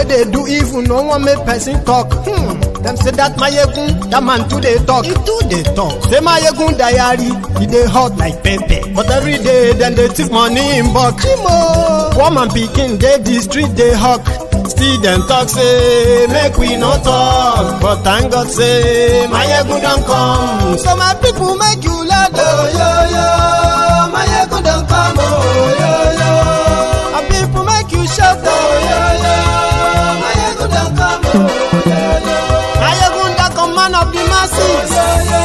where they do even no one make person talk. Them say that Mayegun, that man too they talk. He too they talk. Say Mayegun diary, he they hot like pepper. But every day then they take money in bulk. Woman picking, they the street they hawk. Still them talk say make we no talk. But thank God say Mayegun don't come. So my people make you laugh. Oh yo yo, Mayegun don't come. Oh yo yo, my people make you shout. Oh yo yo, Mayegun don't come. Oh yo yo, Mayegun don't come, man of the masses. Oh yo yo,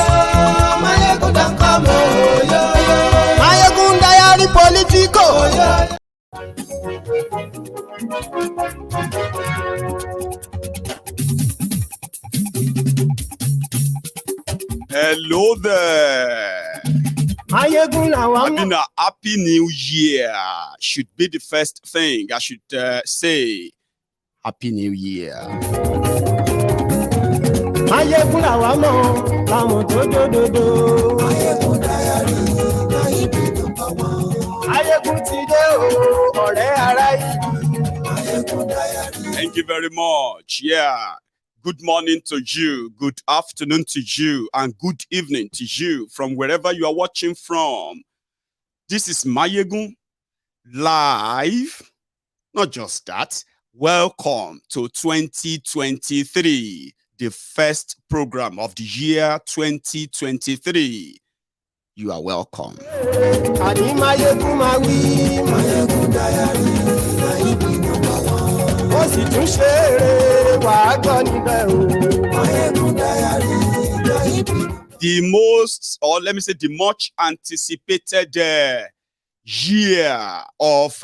Mayegun don't come. Oh yo yo, Mayegun diary politico. Oh yo yo. Hello there. Having a happy new year should be the first thing I should say. Happy New Year. Thank you very much. Yeah. Good morning to you, good afternoon to you, and good evening to you from wherever you are watching from. This is Mayegun live. Not just that. Welcome to 2023, the first program of the year 2023. You are welcome. The most, or let me say the much anticipated year of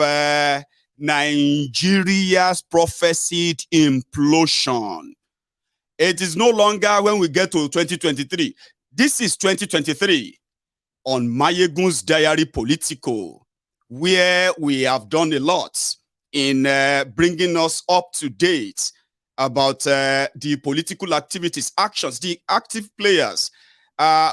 Nigeria's prophesied implosion. It is no longer when we get to 2023. This is 2023 on Mayegun's Diary Politico, where we have done a lot in bringing us up to date about the political activities, actions, the active players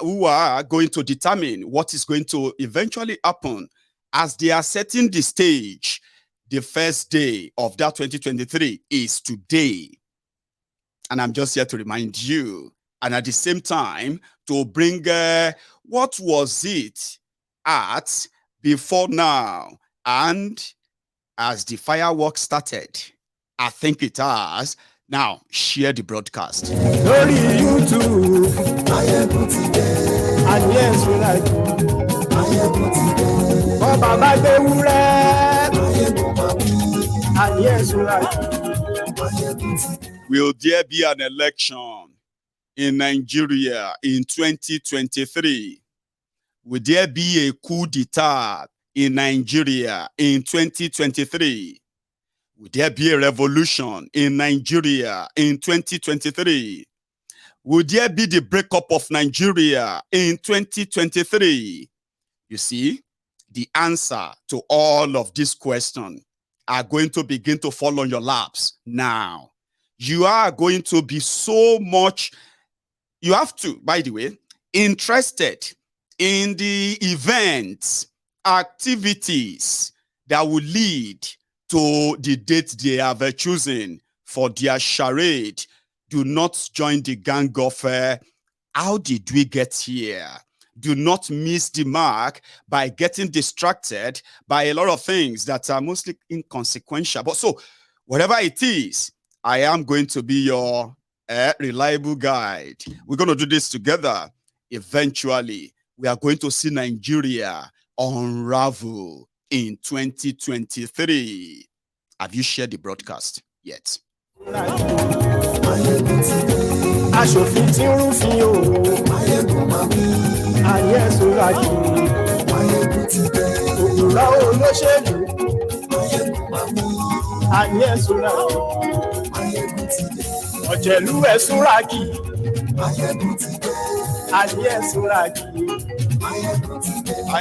who are going to determine what is going to eventually happen as they are setting the stage. The first day of that 2023 is today. And I'm just here to remind you, and at the same time, to bring what was it at before now, and as the firework started, I think it has. Now, share the broadcast. Glory YouTube. And yes, we like oh, Baba and yes, we like Will there be an election in Nigeria in 2023? Will there be a coup d'etat in Nigeria in 2023? Will there be a revolution in Nigeria in 2023? Will there be the breakup of Nigeria in 2023? You see, the answer to all of these questions are going to begin to fall on your laps now. You are going to be so much, you have to, by the way, interested in the events, activities that will lead to the date they have chosen for their charade. Do not join the gang of how did we get here? Do not miss the mark by getting distracted by a lot of things that are mostly inconsequential. But so, whatever it is, I am going to be your reliable guide. We're going to do this together. Eventually, we are going to see Nigeria unravel in 2023. Have you shared the broadcast yet? I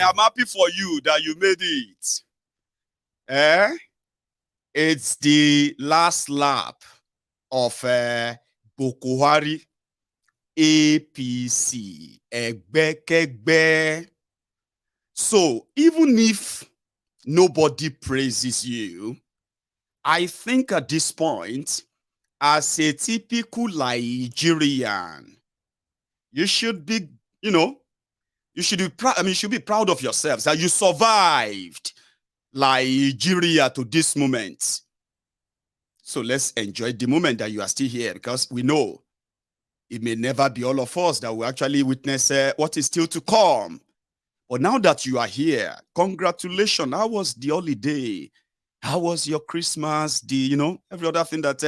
am happy for you that you made it. It's the last lap of Bokuhari APC. Egbekegbe. So even if nobody praises you, I think at this point, as a typical Nigerian, you should be, you should be proud. I mean, you should be proud of yourselves that you survived Nigeria to this moment. So let's enjoy the moment that you are still here, because we know it may never be all of us that will actually witness what is still to come. But now that you are here, congratulations. How was the holiday? How was your Christmas? Every other thing that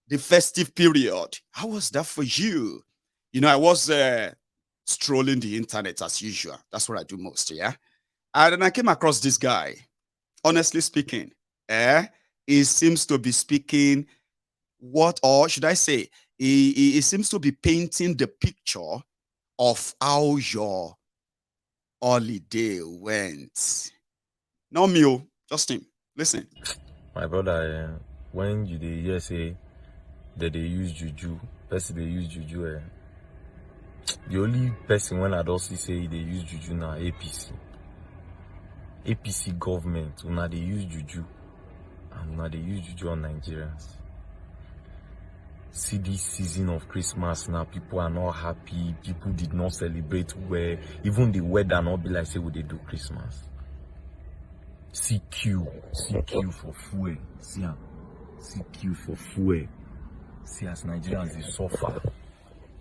the festive period. How was that for you? I was strolling the internet as usual. That's what I do most, yeah. And then I came across this guy. Honestly speaking, he seems to be speaking or should I say, he seems to be painting the picture of how your holiday went. Not me, just him. Listen. My brother, when you hear say that they use juju, person they use juju, the only person when I don't see say they use juju now APC. APC government, now they use juju, and now they use juju on Nigerians. See this season of Christmas now, people are not happy, people did not celebrate well, even the weather not be like say we they do Christmas. See queue for fuel, see queue for fuel. See as Nigerians they suffer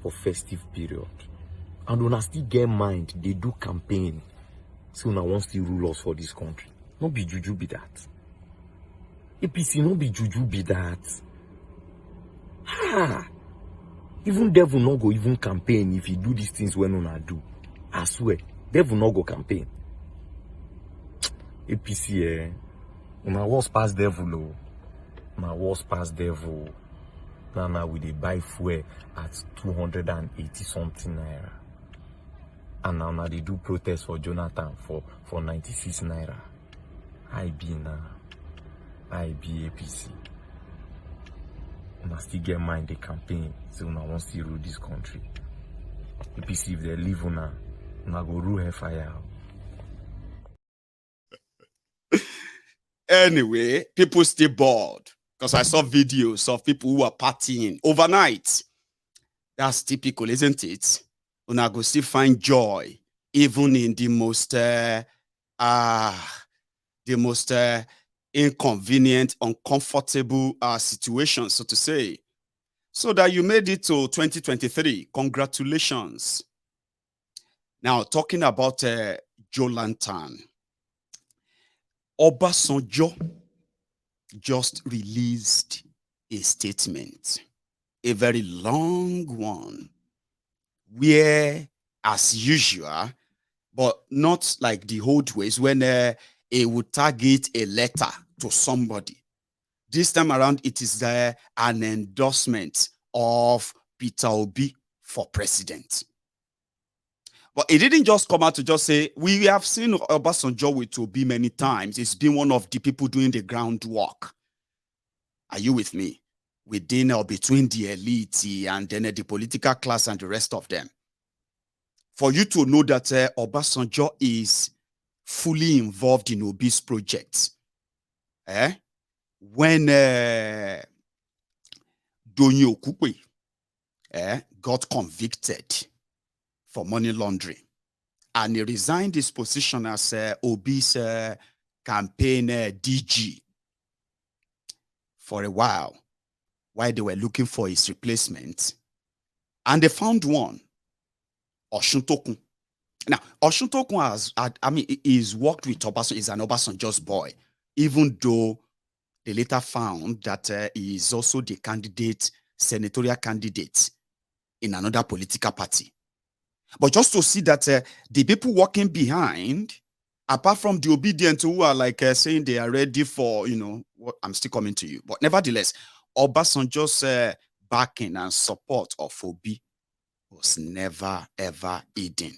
for festive period. And when I still get mind, they do campaign. So now wants to rule us for this country. Not be juju be that. APC not be juju be that. Even devil not go even campaign if he do these things when una do. I swear, devil not go campaign. APC una was past devil oh. Una was past devil. Now we they buy fuel at 280 something naira. And now they do protest for Jonathan for 96 naira. I be APC. Una still get mind the campaign, so una want to rule this country. APC if they leave una go rule fire. Anyway, people still bored because I saw videos of people who are partying overnight. That's typical, isn't it? Una go still find joy even in the most inconvenient, uncomfortable situations, so to say. So that you made it to 2023. Congratulations. Now, talking about Joe Lantern, Obasanjo just released a statement, a very long one, where, as usual, but not like the old ways, when he would target a letter to somebody. This time around, it is an endorsement of Peter Obi for president. But it didn't just come out to just say, we have seen Obasanjo with Obi many times. It's been one of the people doing the groundwork. Are you with me? Within or between the elite and then the political class and the rest of them. For you to know that Obasanjo is fully involved in Obi's project. When Donyi Okupe got convicted for money laundering, and he resigned his position as Obi's campaign DG for a while they were looking for his replacement, and they found one, Oshuntokun. Now, Oshuntokun he's worked with Obasanjo, is an Obasanjo's boy, even though they later found that he is also the senatorial candidate in another political party. But just to see that the people working behind, apart from the obedient who are like saying they are ready for, what I'm still coming to you. But nevertheless, Obasanjo's backing and support of Obi was never, ever hidden.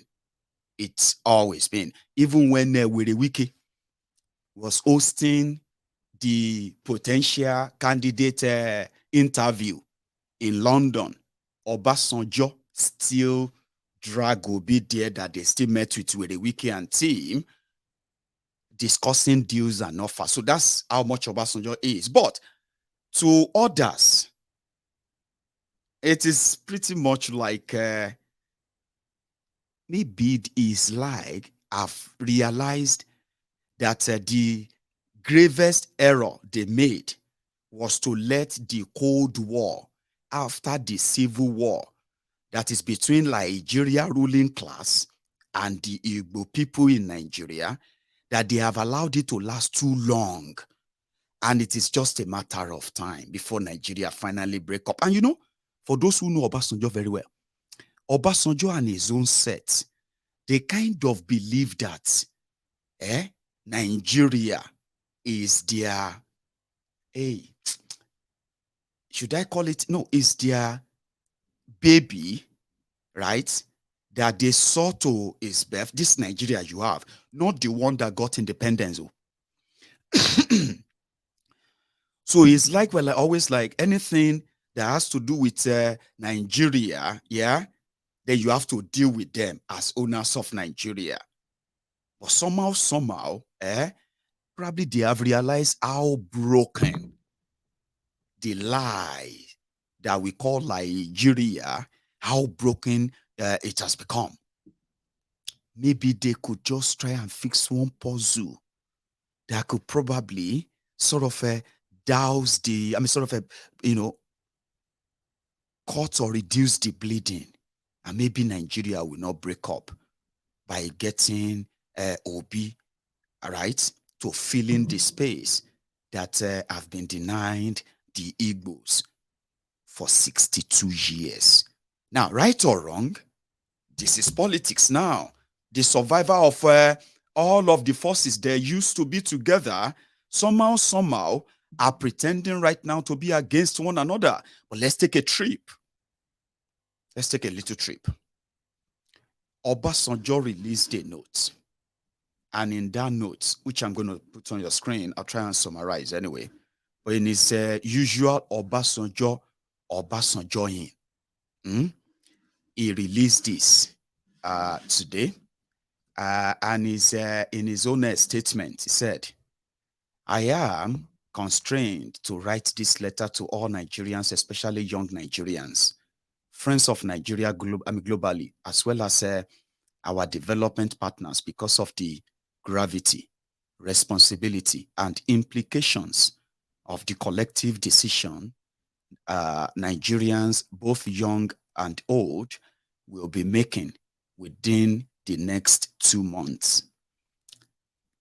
It's always been. Even when Wike was hosting the potential candidate interview in London, Obasanjo still drag Obi there, that they still met with Wike and team. discussing deals and offers. So that's how much Obasanjo is. But to others, it is pretty much like maybe it is like I've realized that the gravest error they made was to let the Cold War after the Civil War that is between Nigeria ruling class and the Igbo people in Nigeria, that they have allowed it to last too long. And it is just a matter of time before Nigeria finally break up. And you know, for those who know Obasanjo very well, Obasanjo and his own set, they kind of believe that Nigeria is their, hey, should I call it? No, is their baby, right? That they saw to his birth. This Nigeria you have, not the one that got independence. So it's like, well, always like anything that has to do with Nigeria, yeah, then you have to deal with them as owners of Nigeria. But somehow, probably they have realized how broken the lie that we call Nigeria, how broken it has become. Maybe they could just try and fix one puzzle that could probably sort of douse the, cut or reduce the bleeding. And maybe Nigeria will not break up by getting OB, all right, to fill in the space that have been denied the Igbos for 62 years. Now, right or wrong, this is politics now. The survival of all of the forces that used to be together somehow are pretending right now to be against one another. But let's take a trip. Let's take a little trip. Obasanjo released a note. And in that note, which I'm going to put on your screen, I'll try and summarize anyway. But in his usual Obasanjoing, he released this today. And in his own statement, he said, I am constrained to write this letter to all Nigerians, especially young Nigerians, friends of Nigeria globally, as well as our development partners, because of the gravity, responsibility, and implications of the collective decision Nigerians, both young and old, will be making within the next 2 months.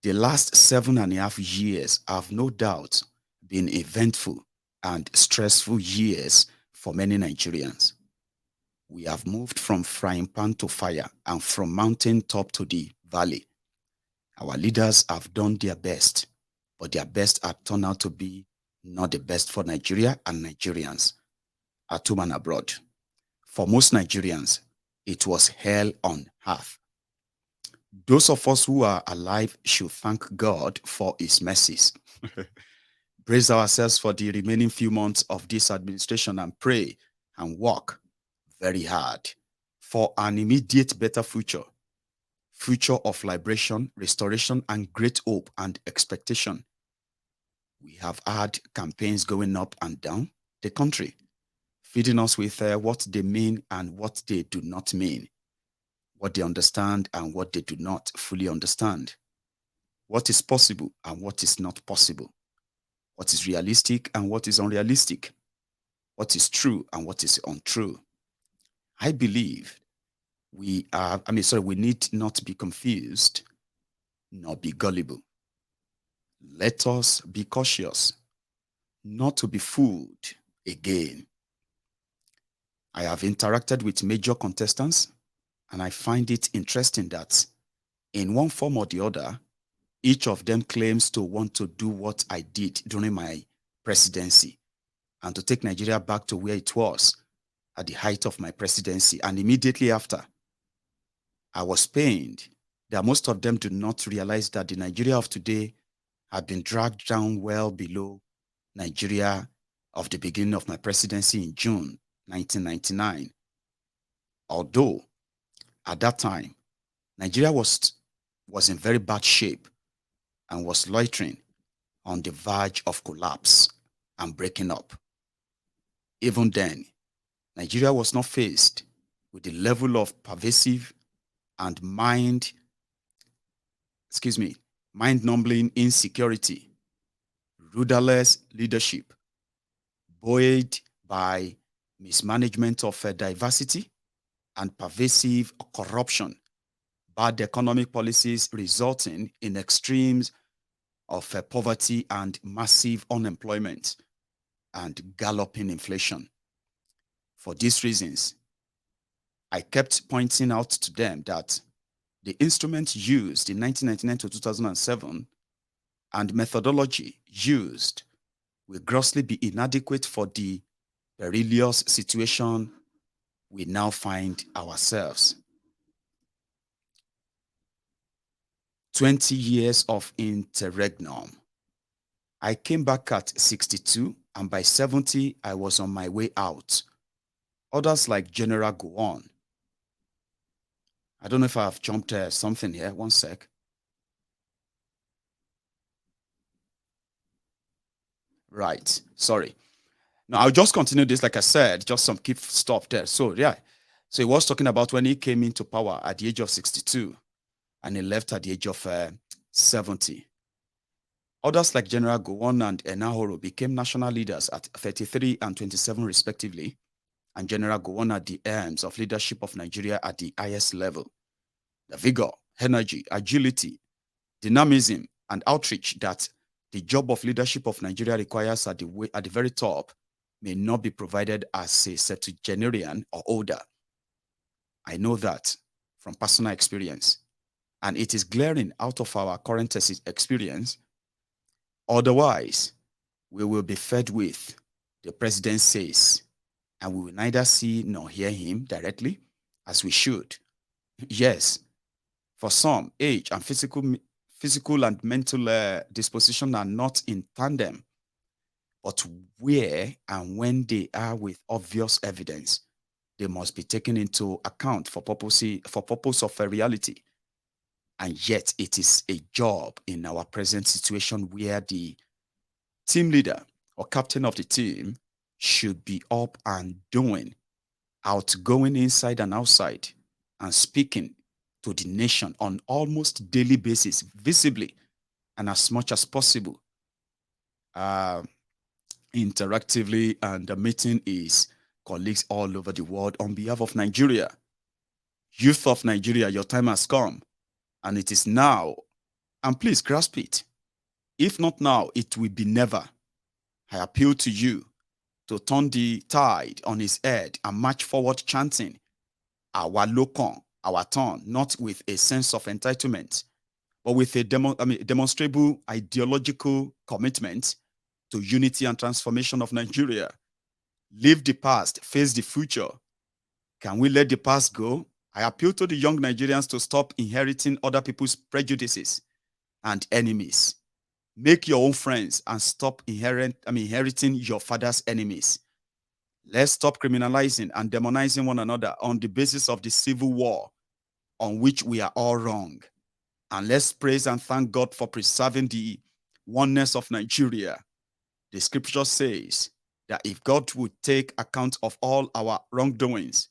The last 7.5 years have no doubt been eventful and stressful years for many Nigerians. We have moved from frying pan to fire and from mountain top to the valley. Our leaders have done their best, but their best have turned out to be not the best for Nigeria and Nigerians at home and abroad. For most Nigerians, it was hell on earth. Those of us who are alive should thank God for his mercies. Brace ourselves for the remaining few months of this administration and pray and work very hard for an immediate better future of liberation, restoration, and great hope and expectation. We have had campaigns going up and down the country, feeding us with what they mean and what they do not mean, what they understand and what they do not fully understand, what is possible and what is not possible, what is realistic and what is unrealistic, what is true and what is untrue. I believe we need not be confused nor be gullible. Let us be cautious not to be fooled again. I have interacted with major contestants, and I find it interesting that in one form or the other, each of them claims to want to do what I did during my presidency and to take Nigeria back to where it was at the height of my presidency. And immediately after, I was pained that most of them do not realize that the Nigeria of today had been dragged down well below Nigeria of the beginning of my presidency in June 1999. Although at that time, Nigeria was in very bad shape and was loitering on the verge of collapse and breaking up. Even then, Nigeria was not faced with the level of pervasive and mind-numbing insecurity, rudderless leadership, buoyed by mismanagement of diversity and pervasive corruption, bad economic policies resulting in extremes of poverty and massive unemployment and galloping inflation. For these reasons, I kept pointing out to them that the instruments used in 1999 to 2007 and methodology used will grossly be inadequate for the perilous situation we now find ourselves. 20 years of interregnum. I came back at 62, and by 70, I was on my way out. Others like General Gowon. I don't know if I've jumped something here. One sec. Right. Sorry. Now, I'll just continue this. Like I said, just some key stuff there. So, yeah. So, he was talking about when he came into power at the age of 62, and he left at the age of 70. Others like General Gowon and Enahoro became national leaders at 33 and 27 respectively, and General Gowon at the helms of leadership of Nigeria at the highest level. The vigor, energy, agility, dynamism, and outreach that the job of leadership of Nigeria requires at the very top may not be provided as a septuagenarian or older. I know that from personal experience, and it is glaring out of our current experience. Otherwise, we will be fed with, the president says, and we will neither see nor hear him directly as we should. Yes, for some, age and physical and mental disposition are not in tandem, but where and when they are with obvious evidence, they must be taken into account for purpose of a reality. And yet it is a job in our present situation where the team leader or captain of the team should be up and doing, outgoing inside and outside, and speaking to the nation on almost daily basis, visibly and as much as possible, interactively, and meeting his colleagues all over the world on behalf of Nigeria. Youth of Nigeria, your time has come, and it is now, and please grasp it. If not now, it will be never. I appeal to you to turn the tide on his head and march forward chanting, our lokon, our turn, not with a sense of entitlement, but with a demonstrable ideological commitment to unity and transformation of Nigeria. Leave the past, face the future. Can we let the past go? I appeal to the young Nigerians to stop inheriting other people's prejudices and enemies. Make your own friends and stop inheriting your father's enemies. Let's stop criminalizing and demonizing one another on the basis of the civil war on which we are all wrong. And let's praise and thank God for preserving the oneness of Nigeria. The scripture says that if God would take account of all our wrongdoings,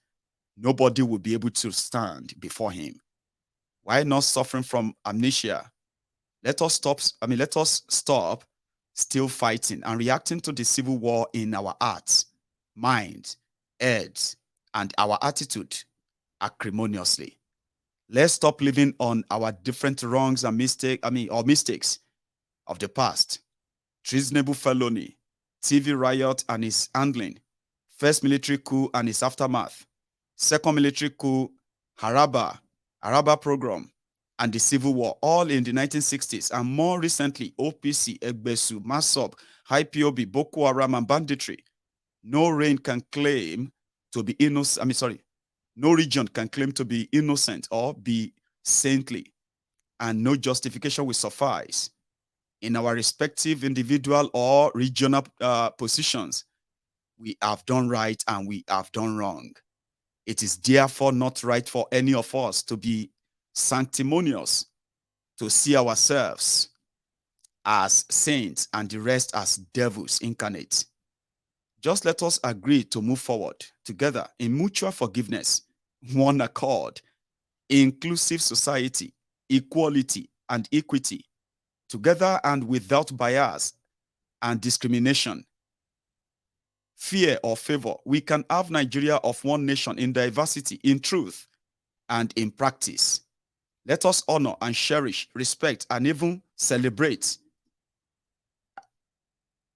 nobody will be able to stand before him. Why not suffering from amnesia? Let us stop still fighting and reacting to the civil war in our hearts, minds, heads, and our attitude acrimoniously. Let's stop living on our different wrongs and mistakes of the past. Treasonable felony, TV riot and its handling, first military coup and its aftermath, second military coup, Araba program, and the Civil War, all in the 1960s, and more recently, OPC, Egbesu, Masob, IPOB, Boko Haram, and banditry. No region can claim to be innocent or be saintly, and no justification will suffice. In our respective individual or regional positions, we have done right and we have done wrong. It is therefore not right for any of us to be sanctimonious, to see ourselves as saints and the rest as devils incarnate. Just let us agree to move forward together in mutual forgiveness, one accord, inclusive society, equality, and equity, together and without bias and discrimination, fear or favor. We can have Nigeria of one nation in diversity, in truth, and in practice. Let us honor and cherish, respect, and even celebrate,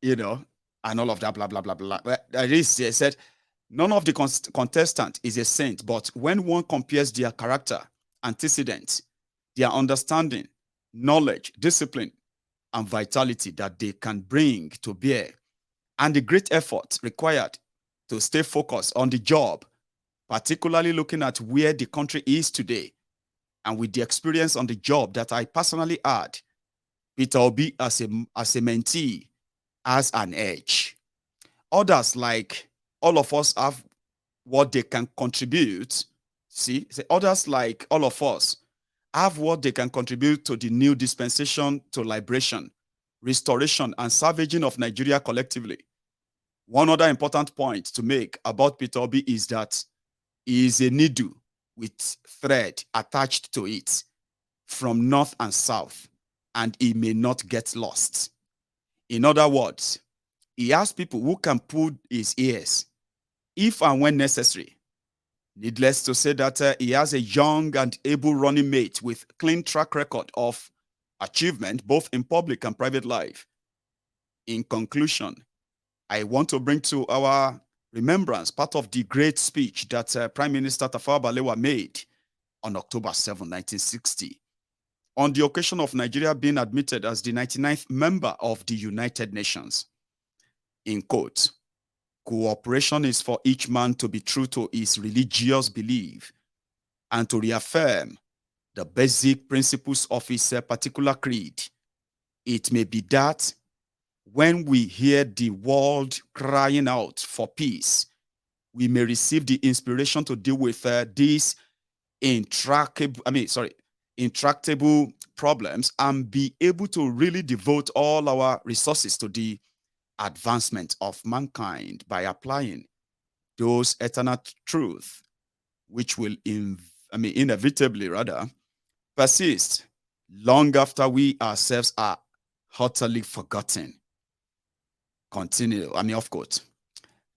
and all of that, blah, blah, blah, blah. That is, they said, none of the contestant is a saint, but when one compares their character, antecedents, their understanding, knowledge, discipline, and vitality that they can bring to bear, and the great effort required to stay focused on the job, particularly looking at where the country is today, and with the experience on the job that I personally had, Peter Obi as a mentee has an edge. Others, like all of us, have what they can contribute. Others, like all of us, have what they can contribute to the new dispensation to liberation, restoration, and salvaging of Nigeria collectively. One other important point to make about Peter Obi is that he is a needle with thread attached to it from north and south, and he may not get lost. In other words, he has people who can pull his ears if and when necessary. Needless to say that he has a young and able running mate with clean track record of achievement, both in public and private life. In conclusion, I want to bring to our remembrance part of the great speech that Prime Minister Tafawa Balewa made on October 7, 1960, on the occasion of Nigeria being admitted as the 99th member of the United Nations. In quote, "Cooperation is for each man to be true to his religious belief and to reaffirm the basic principles of his particular creed. It may be that when we hear the world crying out for peace, we may receive the inspiration to deal with these intractable problems and be able to really devote all our resources to the advancement of mankind by applying those eternal truths, which will inevitably persist long after we ourselves are utterly forgotten." Continue, of course.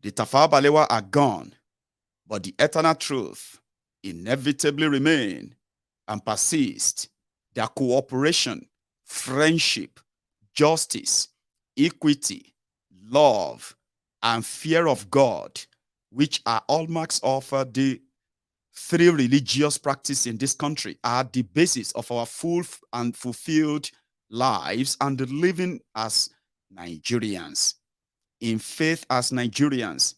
The Tafawa Balewa are gone, but the eternal truth inevitably remain and persist. Their cooperation, friendship, justice, equity, love, and fear of God, which are hallmarks of the three religious practices in this country, are the basis of our full and fulfilled lives and living as Nigerians. In faith as Nigerians,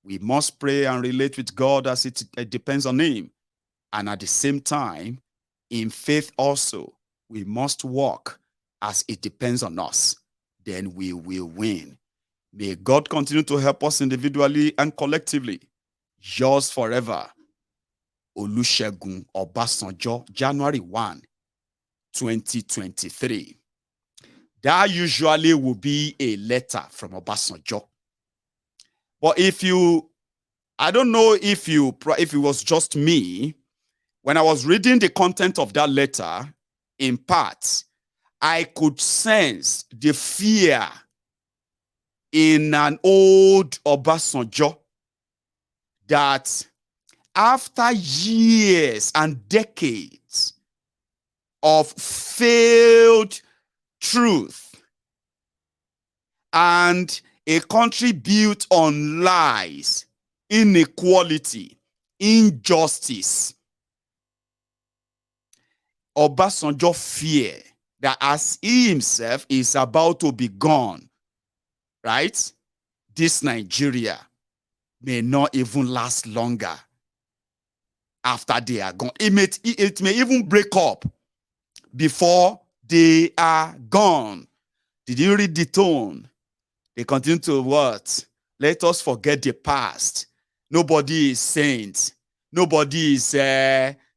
we must pray and relate with God as it depends on Him. And at the same time, in faith also, we must walk as it depends on us. Then we will win. May God continue to help us individually and collectively. Yours forever, Olusegun Obasanjo, January 1, 2023. That usually will be a letter from Obasanjo. But I don't know if it was just me, when I was reading the content of that letter, in part, I could sense the fear in an old Obasanjo that after years and decades of failed truth and a country built on lies, inequality, injustice, Obasanjo fear that as he himself is about to be gone, right, this Nigeria may not even last longer after they are gone. It may even break up before they are gone. Did you read the tone? They continue to what? Let us forget the past. Nobody is saint. Nobody is,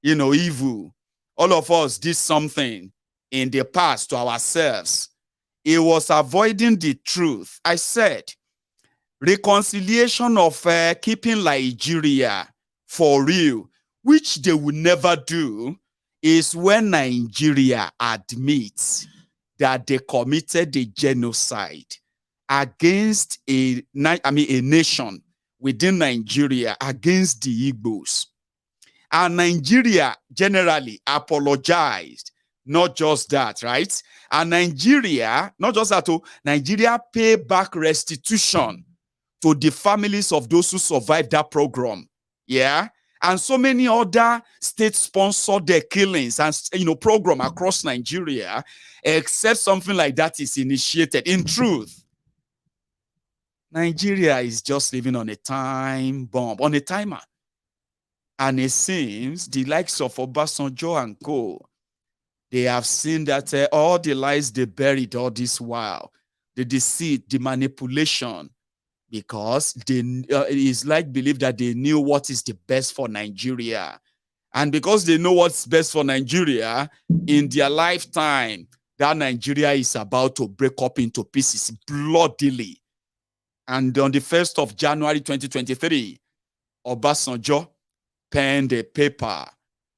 evil. All of us did something in the past to ourselves. He was avoiding the truth. I said, reconciliation of keeping Nigeria for real, which they will never do, is when Nigeria admits that they committed a genocide against a nation within Nigeria, against the Igbos. And Nigeria generally apologized. Not just that, right? And Nigeria, not just that, Nigeria pay back restitution to the families of those who survived that program. Yeah. And so many other state-sponsored killings and program across Nigeria, except something like that is initiated. In truth, Nigeria is just living on a time bomb, on a timer. And it seems the likes of Obasanjo and co, they have seen that all the lies they buried all this while, the deceit, the manipulation, because it is like believe that they knew what is the best for Nigeria. And because they know what's best for Nigeria, in their lifetime, that Nigeria is about to break up into pieces bloodily. And on the 1st of January 2023, Obasanjo penned a paper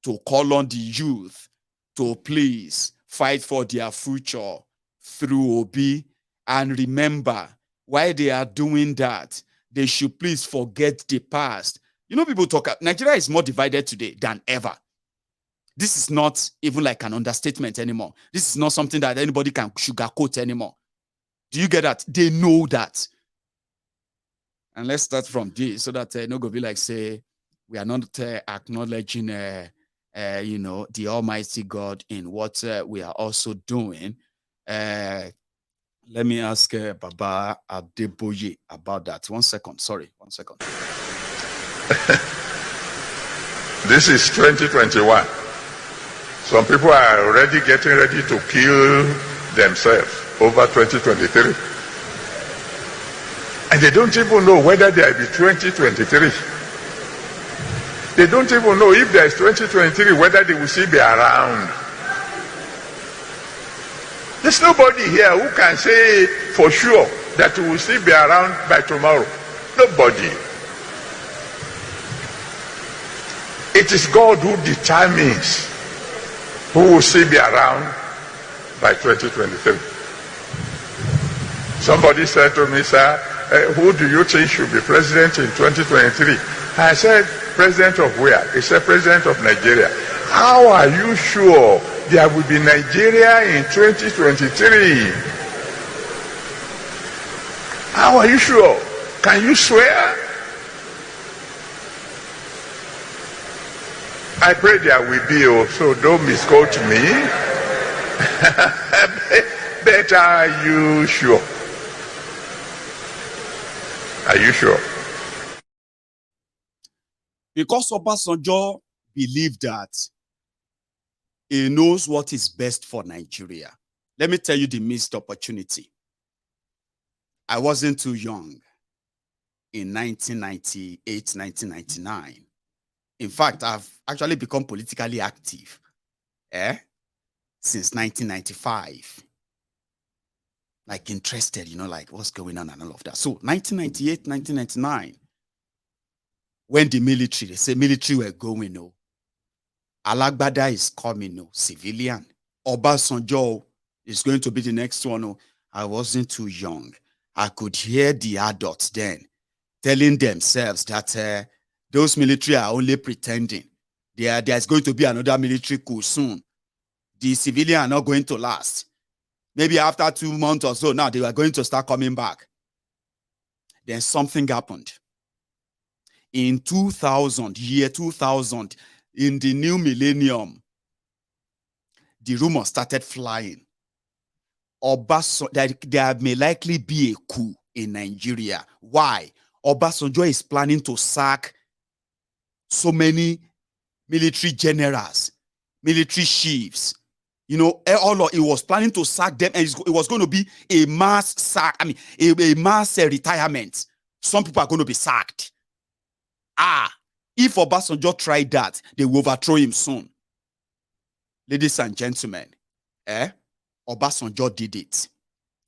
to call on the youth to please fight for their future through OB. And remember, while they are doing that, they should please forget the past. People talk, Nigeria is more divided today than ever. This is not even like an understatement anymore. This is not something that anybody can sugarcoat anymore. Do you get that? They know that. And let's start from this so that no go be like, say, we are not acknowledging, the Almighty God in what we are also doing. Let me ask Baba Adeboye about that. 1 second. Sorry, 1 second. This is 2021. Some people are already getting ready to kill themselves over 2023. And they don't even know whether there will be 2023. They don't even know if there is 2023, whether they will still be around. There's nobody here who can say for sure that we will still be around by tomorrow. Nobody. It is God who determines who will still be around by 2023. Somebody said to me, sir, who do you think should be president in 2023? I said, president of where? He said, president of Nigeria. How are you sure there will be Nigeria in 2023? How are you sure? Can you swear? I pray there will be, so don't misquote me. But are you sure? Are you sure? Because Obasanjo believed that he knows what is best for Nigeria. Let me tell you the missed opportunity. I wasn't too young in 1998, 1999. In fact, I've actually become politically active since 1995. Like interested, like what's going on and all of that. So 1998, 1999, when the military, they say military were going, Alagbada is coming, civilian. Obasanjo is going to be the next one. I wasn't too young. I could hear the adults then telling themselves that those military are only pretending. There's going to be another military coup soon. The civilian are not going to last. Maybe after 2 months or so, now they were going to start coming back. Then something happened. In 2000, year 2000, in the new millennium, the rumor started flying. There may likely be a coup in Nigeria. Why? Obasanjo is planning to sack so many military generals, military chiefs. He was planning to sack them, and it was going to be a mass sack. A mass retirement. Some people are going to be sacked. If Obasanjo tried that, they will overthrow him soon. Ladies and gentlemen, Obasanjo did it.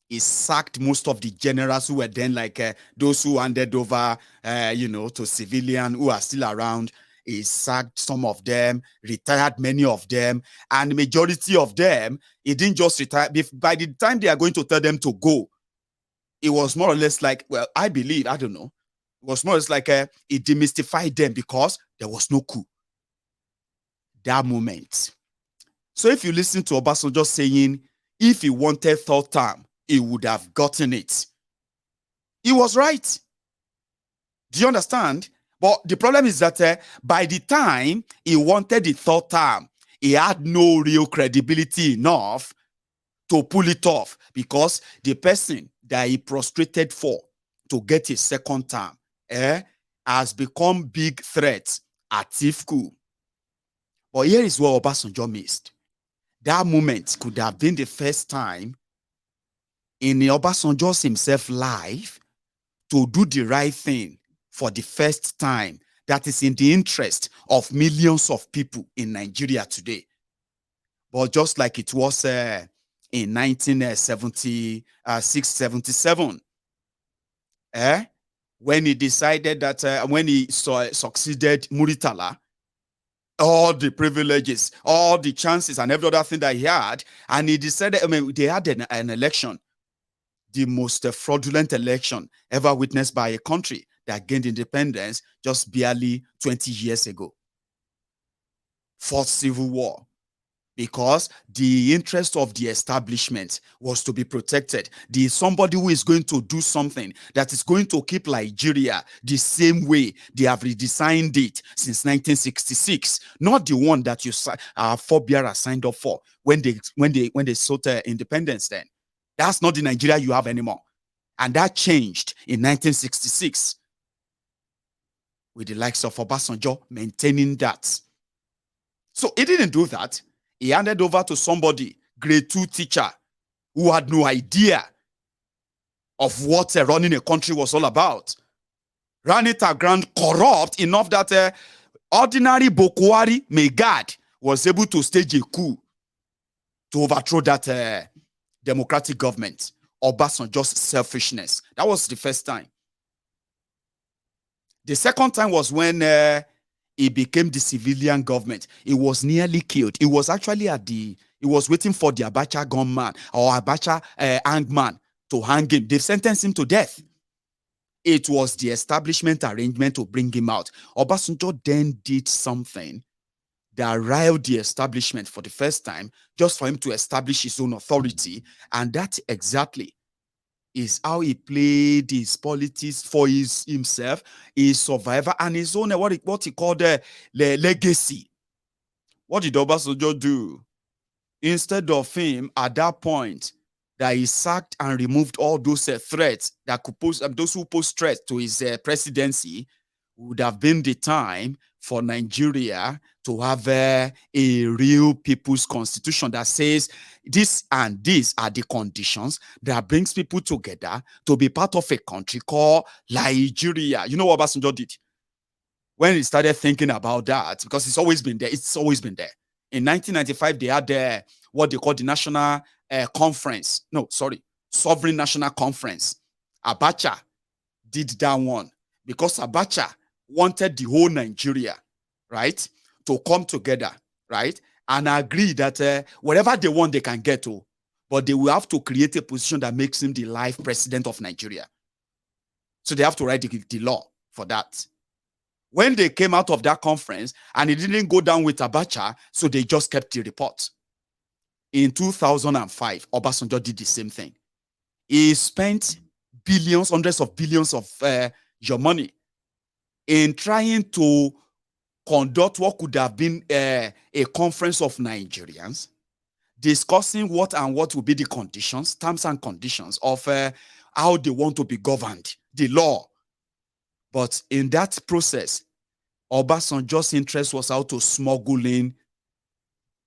He sacked most of the generals who were then like those who handed over, to civilian who are still around. He sacked some of them, retired many of them, and the majority of them, he didn't just retire. By the time they are going to tell them to go, it was more or less like, well, I believe, I don't know, it was more or less like it demystified them because there was no coup. That moment. So if you listen to Obasanjo saying, if he wanted third term, he would have gotten it. He was right. Do you understand? But the problem is that by the time he wanted the third term, he had no real credibility enough to pull it off because the person that he prostrated for to get his second term has become big threat at Atiku. But here is what Obasanjo missed. That moment could have been the first time in Obasanjo's himself life to do the right thing for the first time that is in the interest of millions of people in Nigeria today. But just like it was in 1976, 77, when he decided that when he succeeded Muritala, all the privileges, all the chances and every other thing that he had, and he decided, they had an election, the most fraudulent election ever witnessed by a country that gained independence just barely 20 years ago. Fourth Civil War. Because the interest of the establishment was to be protected. Somebody who is going to do something that is going to keep Nigeria the same way they have redesigned it since 1966, not the one that our forebearers signed up for when they sought independence. Then that's not the Nigeria you have anymore, and that changed in 1966 with the likes of Obasanjo maintaining that. So he didn't do that. He handed over to somebody, grade 2 teacher, who had no idea of what running a country was all about. Ran it aground corrupt enough that ordinary Bokwari Megad was able to stage a coup to overthrow that democratic government. Obasanjo's selfishness. That was the first time. The second time was when it became the civilian government. He was nearly killed. He was actually he was waiting for the Abacha gunman or Abacha hangman to hang him. They sentenced him to death. It was the establishment arrangement to bring him out. Obasanjo then did something that riled the establishment for the first time, just for him to establish his own authority. And that exactly is how he played his politics for himself, his survival, and his own, what he called the legacy. What did Obasanjo do? Instead of him, at that point, that he sacked and removed all those threats that could pose, those who pose threats to his presidency, would have been the time for Nigeria to have a real people's constitution that says this and these are the conditions that brings people together to be part of a country called Nigeria. You know what Obasanjo did? When he started thinking about that, because it's always been there, it's always been there. In 1995, they had what they call the National Conference. No, sorry, Sovereign National Conference. Abacha did that one because Abacha wanted the whole Nigeria, right, to come together, right, and agree that whatever they want, they can get to, but they will have to create a position that makes him the life president of Nigeria. So they have to write the law for that. When they came out of that conference, and it didn't go down with Abacha, so they just kept the report. In 2005, Obasanjo did the same thing. He spent billions, hundreds of billions of your money in trying to conduct what could have been a conference of Nigerians, discussing what will be the conditions, terms and conditions of how they want to be governed, the law. But in that process, Obasanjo's interest was how to smuggle in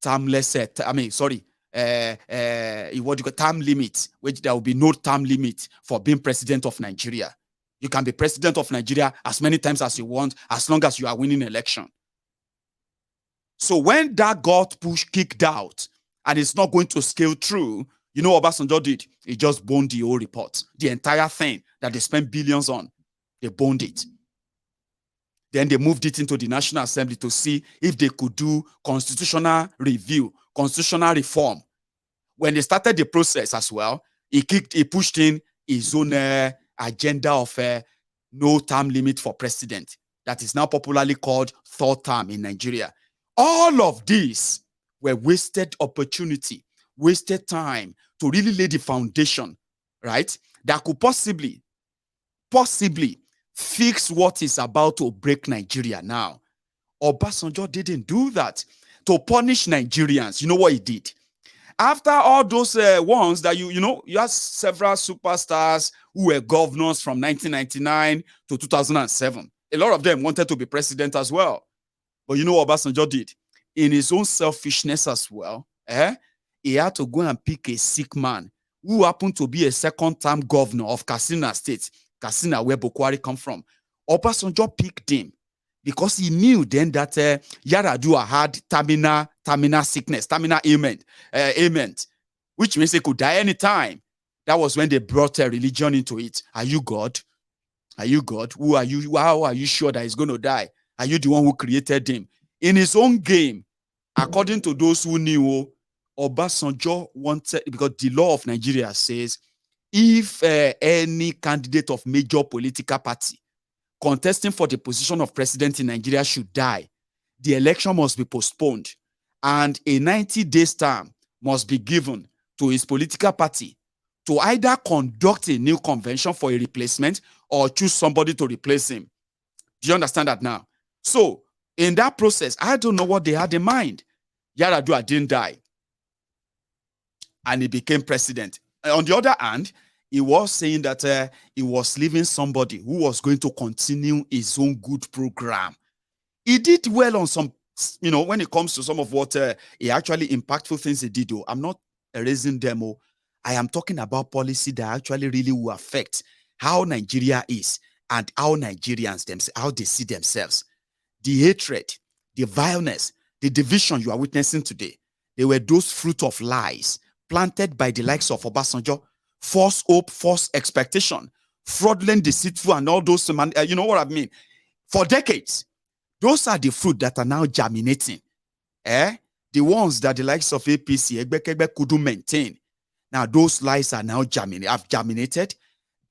termless, term limit, which there will be no term limit for being president of Nigeria. You can be president of Nigeria as many times as you want, as long as you are winning election. So when that got kicked out and it's not going to scale through, you know what Obasanjo did? He just boned the whole report. The entire thing that they spent billions on, they boned it. Then they moved it into the National Assembly to see if they could do constitutional review, constitutional reform. When they started the process as well, he pushed in his own agenda of no term limit for president. That is now popularly called third term in Nigeria. All of these were wasted opportunity, wasted time to really lay the foundation, right? That could possibly fix what is about to break Nigeria now. Obasanjo didn't do that to punish Nigerians. You know what he did? After all those ones that you had several superstars who were governors from 1999 to 2007. A lot of them wanted to be president as well. But you know what Obasanjo did? In his own selfishness as well, he had to go and pick a sick man who happened to be a second-term governor of Katsina State, Katsina, where Boko Haram come from. Obasanjo picked him because he knew then that Yar'Adua had terminal sickness, terminal ailment, which means he could die anytime. That was when they brought religion into it. Are you God? Are you God? Who are you? How are you sure that he's going to die? Are you the one who created him? In his own game, according to those who knew, Obasanjo wanted, because the law of Nigeria says, if any candidate of major political party contesting for the position of president in Nigeria should die, the election must be postponed, and a 90-day term must be given to his political party to either conduct a new convention for a replacement or choose somebody to replace him. Do you understand that now? So, in that process, I don't know what they had in mind. Yar'Adua didn't die, and he became president. On the other hand, he was saying that he was leaving somebody who was going to continue his own good program. He did well on some, when it comes to some of what he actually impactful things he did. I'm not erasing them. I am talking about policy that actually really will affect how Nigeria is and how Nigerians themselves, how they see themselves. The hatred, the violence, the division you are witnessing today, they were those fruit of lies planted by the likes of Obasanjo, false hope, false expectation, fraudulent, deceitful, and all those, you know what I mean? For decades, those are the fruit that are now germinating. The ones that the likes of APC, Egbekegbe couldn't maintain. Now those lies are now have germinated.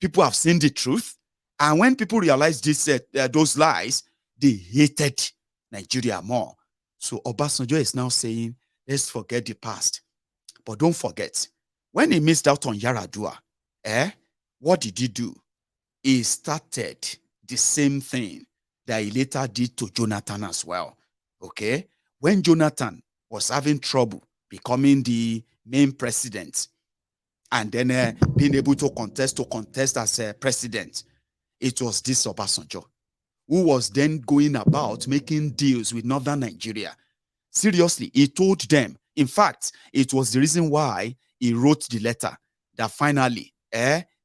People have seen the truth. And when people realize those lies, they hated Nigeria more. So Obasanjo is now saying, let's forget the past. But don't forget, when he missed out on Yar'Adua, what did he do? He started the same thing that he later did to Jonathan as well. Okay? When Jonathan was having trouble becoming the main president and then being able to contest as a president, it was this Obasanjo who was then going about making deals with Northern Nigeria. Seriously, he told them. In fact, it was the reason why he wrote the letter that finally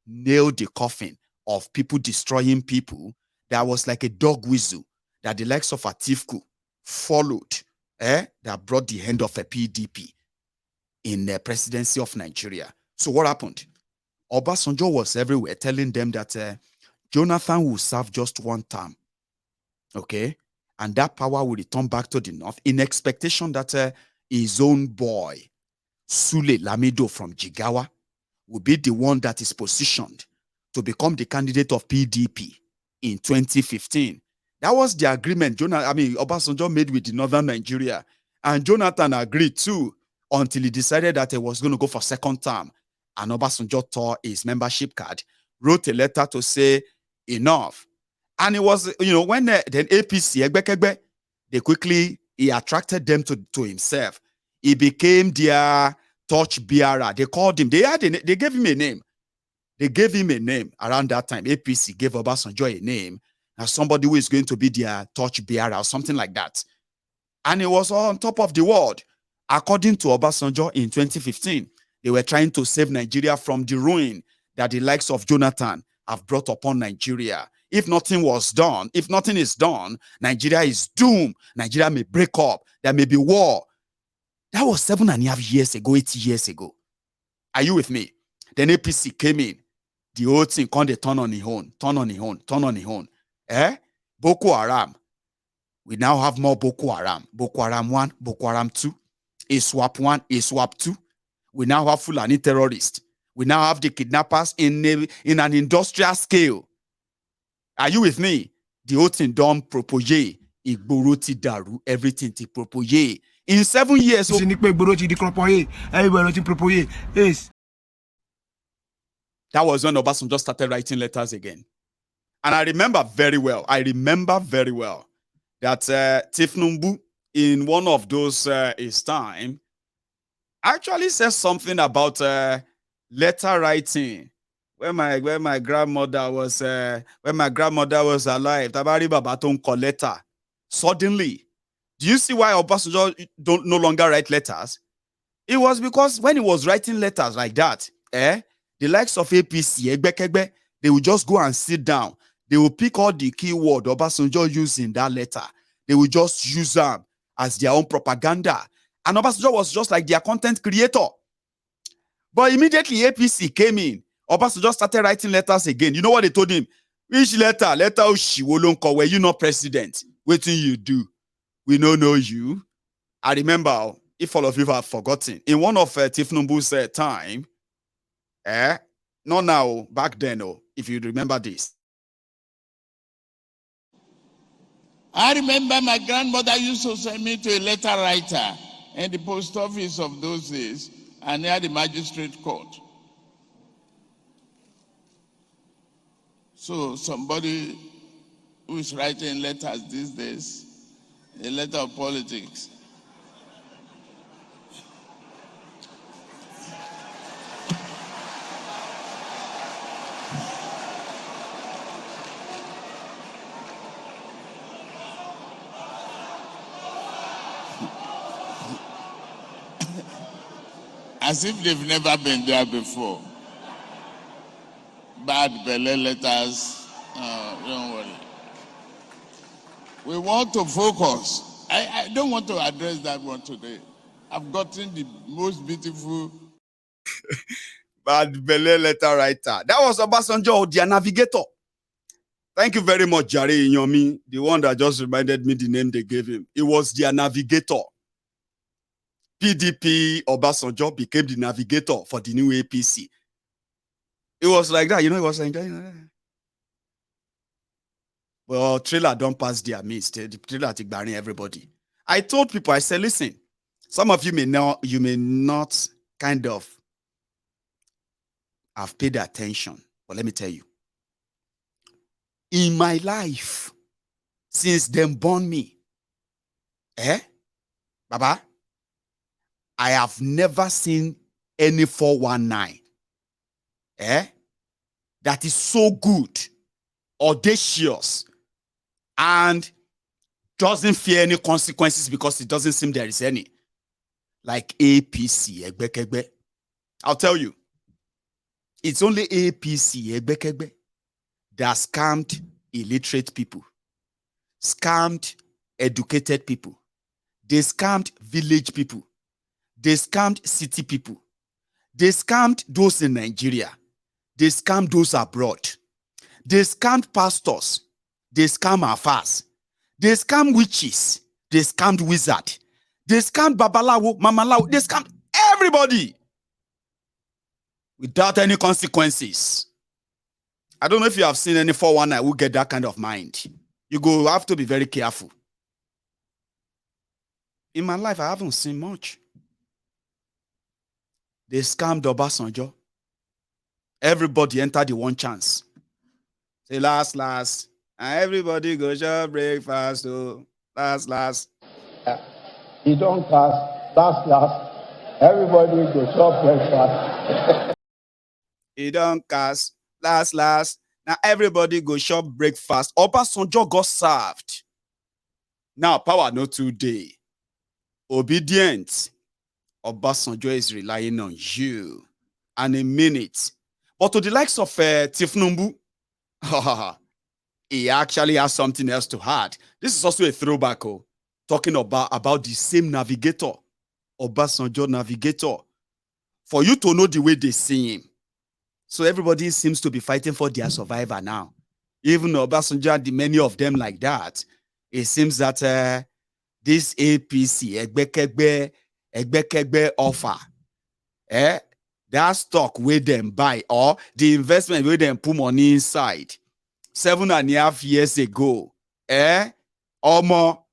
nailed the coffin of people destroying people. That was like a dog whistle that the likes of Atiku followed, that brought the end of a PDP in the presidency of Nigeria. So what happened? Obasanjo was everywhere telling them that Jonathan will serve just one term, okay? And that power will return back to the north in expectation that his own boy, Sule Lamido from Jigawa, will be the one that is positioned to become the candidate of PDP in 2015. That was the agreement Obasanjo made with the Northern Nigeria. And Jonathan agreed too until he decided that he was going to go for second term. And Obasanjo tore his membership card, wrote a letter to say enough. And it was, when then APC, Egbekegbe, he attracted them to himself. He became their torch bearer. They called him, they gave him a name. They gave him a name around that time. APC gave Obasanjo a name as somebody who is going to be their torch bearer or something like that. And it was on top of the world. According to Obasanjo in 2015, they were trying to save Nigeria from the ruin that the likes of Jonathan have brought upon Nigeria. If nothing is done, Nigeria is doomed. Nigeria may break up. There may be war. That was 7.5 years ago, 8 years ago. Are you with me? Then APC came in. The whole thing can't turn on his own, turn on his own, turn on his own. Boko Haram. We now have more Boko Haram. Boko Haram 1, Boko Haram 2, ASWAP 1, ASWAP 2. We now have Fulani terrorists. We now have the kidnappers in an industrial scale. Are you with me? The whole thing done propose. Igboro ti daru, everything ti propose. In 7 years. That was when Obasanjo started writing letters again. And I remember very well that Tinubu, in one of those his time, actually says something about letter writing. When my grandmother was alive, Tabari Baba don't call letter. Suddenly, do you see why Obasanjo don't no longer write letters? It was because when he was writing letters like that, the likes of APC, they will just go and sit down. They will pick all the keyword Obasanjo used in that letter. They will just use them as their own propaganda. And Obasanjo was just like their content creator. But immediately APC came in. Obasanjo started writing letters again. You know what they told him? Which letter? Letter Oshiwolonko, were you not president? What thing you do? We don't know you. I remember, if all of you have forgotten, in one of Tinubu's time, not now, back then, if you remember this. I remember my grandmother used to send me to a letter writer in the post office of those days and near the magistrate court. So somebody who is writing letters these days, a letter of politics. As if they've never been there before. Bad belly letters, don't worry. We want to focus. I don't want to address that one today. I've gotten the most beautiful. Bad belly letter writer. That was Obasanjo, their navigator. Thank you very much, Jare Inyomi, the one that just reminded me the name they gave him. It was their navigator. PDP Obasanjo became the navigator for the new APC. It was like that, it was like that. Well, trailer don't pass their midst. The trailer take barring everybody. I told people, I said, listen, some of you may not kind of have paid attention, but let me tell you. In my life, since them born me, Baba, I have never seen any 419 that is so good, audacious, and doesn't fear any consequences because it doesn't seem there is any. Like APC, Egbekegbe. I'll tell you, it's only APC, Egbekegbe, that scammed illiterate people, scammed educated people, they scammed village people, they scammed city people. They scammed those in Nigeria. They scammed those abroad. They scammed pastors. They scammed afars. They scammed witches. They scammed wizards. They scammed Babalawo, Mamalawo. They scammed everybody without any consequences. I don't know if you have seen any 419 who get that kind of mind. You go have to be very careful. In my life, I haven't seen much. They scammed Obasanjo. Everybody entered the one chance. Say last. And everybody go shop breakfast. So last. He don't cast last. Everybody go shop breakfast. He don't cast last. Now everybody go shop breakfast. Obasanjo got served. Now power no today. Obedient. Obasanjo is relying on you and a minute. But to the likes of Tinubu, he actually has something else to add. This is also a throwback, talking about the same navigator, Obasanjo navigator. For you to know the way they see him, So everybody seems to be fighting for their survival now. Even Obasanjo, the many of them like that. It seems that this APC, Egbekegbe offer, that stock where them buy or the investment where them put money inside 7.5 years ago, or more,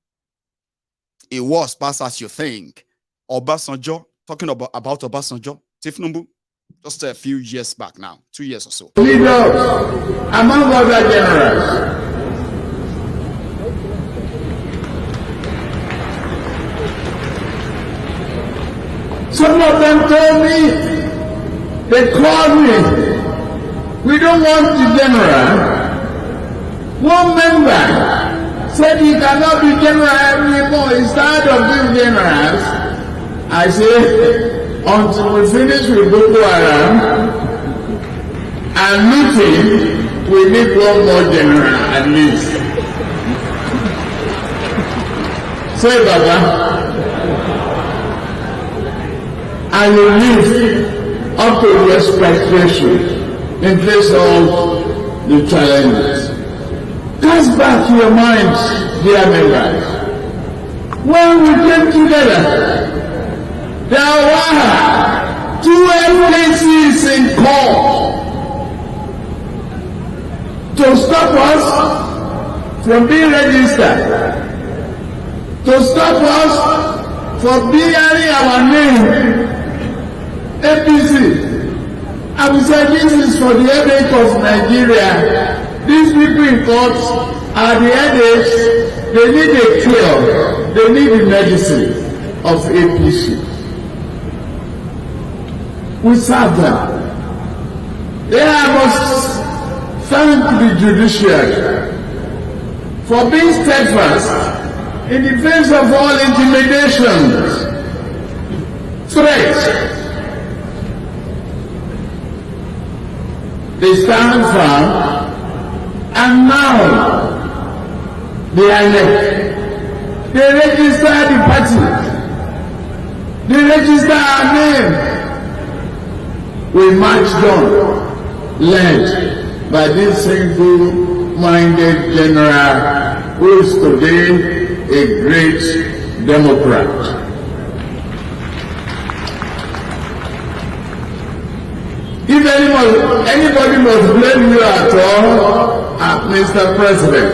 it was past as you think. Obasanjo, talking about Obasanjo, Tinubu, just a few years back now, 2 years or so. Leaders, among other generals, some of them told me, they called me, we don't want the general. One member said he cannot be general anymore, he's tired of being generals. I say, until we finish with Boko Haram and looting, we need one more general at least. Say, Baba, I will live up to the expectation in face of the challenges. Cast back your minds, dear members. When we came together, there were 12 cases in court to stop us from being registered, to stop us from bearing our name, APC. And we said this is for the headache of Nigeria. These people in court are the headaches. They need a cure. They need the medicine of APC. We serve them. Then I must thank the judiciary for being steadfast in the face of all intimidations, threats. They stand firm, and now they are left. They register the party. They register our name. We marched on, led by this single-minded general who is today a great Democrat. If anybody must blame you at all, Mr. President,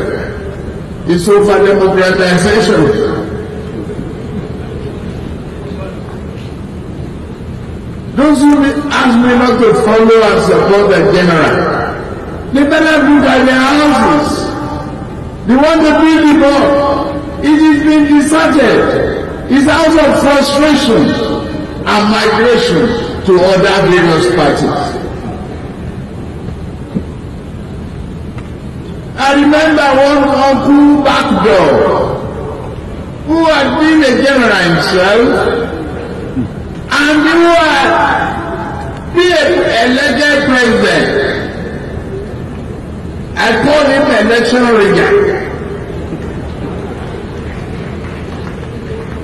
it's over democratization. Those who ask me not to follow and support the general, they better look at their houses. They want to build the ball. It is being deserted. It's out of frustration and migration to other various parties. I remember one uncle backdoor who had been a general himself and who had been elected president. I call him election rigger.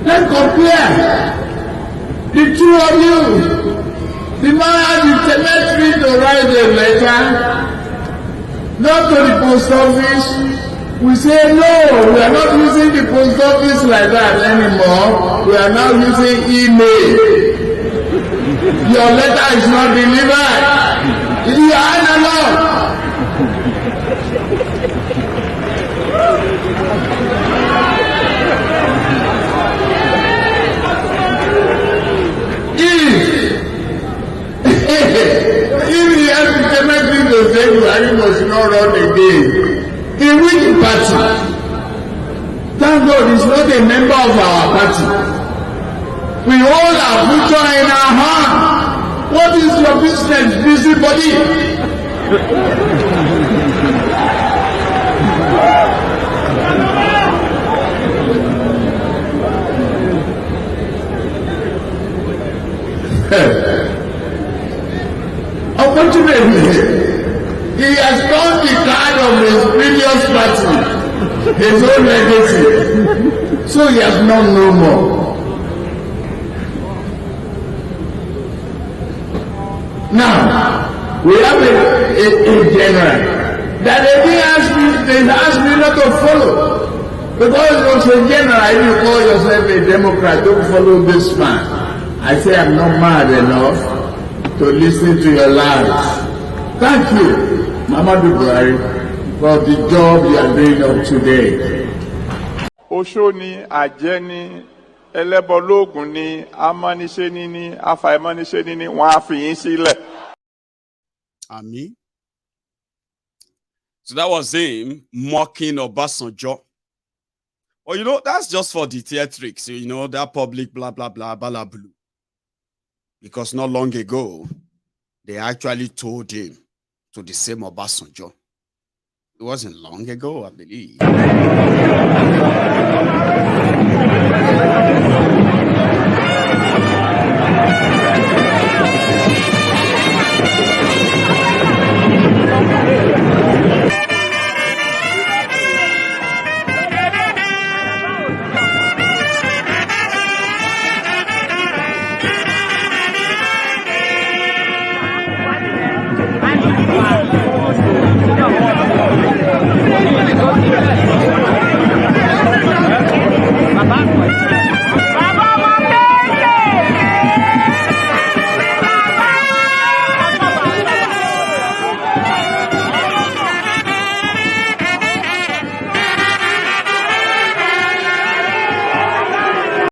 Let's compare the two of you. The man had the temerity to write a letter, not to the post office. We say no, we are not using the post office like that anymore. We are now using email. Your letter is not delivered. You are analog. If he has to connect with the same, he must not run again. In which party? Thank God he's not a member of our party. We hold our future in our hand. What is your business, busybody? Unfortunately, he has turned the card of his previous party, his own legacy, so he has known no more. Now, We have a general that they asked me not to follow. Because it was a general, if you call yourself a Democrat, don't follow this man. I say I'm not mad enough to listen to your lies. Thank you, Muhammadu Buhari, for the job you are doing up today. Oshoni, Ajeni, Elebologun ni, Amaniseni ni, Afaimaniseni ni, wọ́n á fi yín sílẹ̀. Ami. So that was him mocking Obasanjo. Well, you know, that's just for the theatrics, you know, that public blah, blah, blah, blah, blue. Because not long ago, they actually told him to the same Obasanjo. It wasn't long ago, I believe.